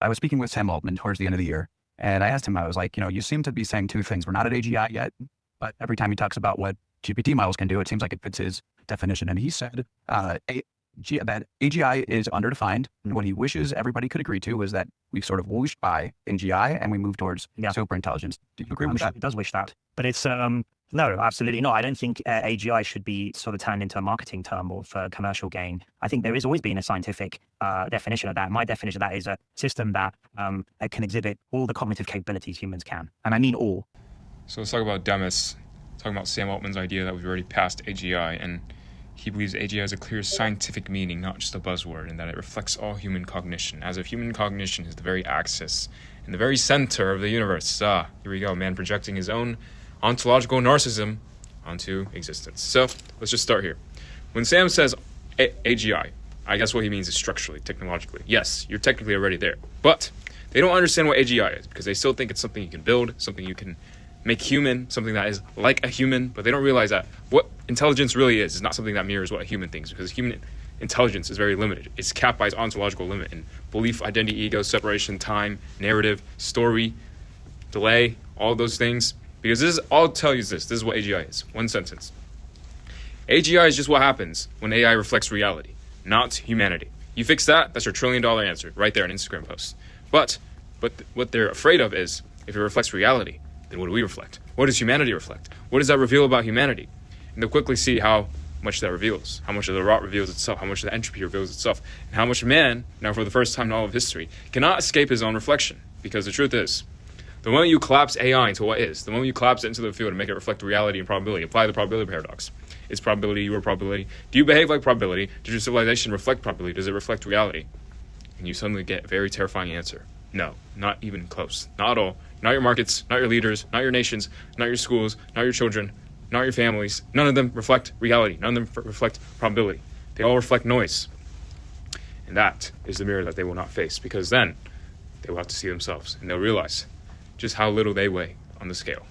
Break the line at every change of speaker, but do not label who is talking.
I was speaking with Sam Altman towards the end of the year, and I asked him, I was like, you seem to be saying two things. We're not at AGI yet, but every time he talks about what GPT models can do, it seems like it fits his definition. And he said that AGI is underdefined. And what he wishes everybody could agree to was that we've sort of whooshed by AGI and we move towards super intelligence. Do you agree with that?
It does wish that, but it's no, absolutely not. I don't think AGI should be sort of turned into a marketing term or for commercial gain. I think there has always been a scientific definition of that. My definition of that is a system that can exhibit all the cognitive capabilities humans can. And I mean all.
So let's talk about Demis, talking about Sam Altman's idea that we've already passed AGI, and he believes AGI has a clear scientific meaning, not just a buzzword, and that it reflects all human cognition, as if human cognition is the very axis in the very center of the universe. Here we go, man projecting his own ontological narcissism onto existence. So let's just start here. When Sam says AGI, I guess what he means is structurally, technologically. Yes, you're technically already there, but they don't understand what AGI is because they still think it's something you can build, something you can make human, something that is like a human, but they don't realize that what intelligence really is not something that mirrors what a human thinks, because human intelligence is very limited. It's capped by its ontological limit in belief, identity, ego, separation, time, narrative, story, delay, all those things. Because this is, I'll tell you this is what AGI is. One sentence. AGI is just what happens when AI reflects reality, not humanity. You fix that, that's your $1 trillion answer right there in Instagram posts. But what they're afraid of is, if it reflects reality, then what do we reflect? What does humanity reflect? What does that reveal about humanity? And they'll quickly see how much that reveals, how much of the rot reveals itself, how much of the entropy reveals itself, and how much man, now for the first time in all of history, cannot escape his own reflection. Because the truth is, the moment you collapse AI into what is, the moment you collapse it into the field and make it reflect reality and probability, apply the probability paradox. Is probability your probability? Do you behave like probability? Does your civilization reflect probability? Does it reflect reality? And you suddenly get a very terrifying answer. No, not even close. Not at all. Not your markets, not your leaders, not your nations, not your schools, not your children, not your families. None of them reflect reality. None of them reflect probability. They all reflect noise. And that is the mirror that they will not face, because then they will have to see themselves and they'll realize just how little they weigh on the scale.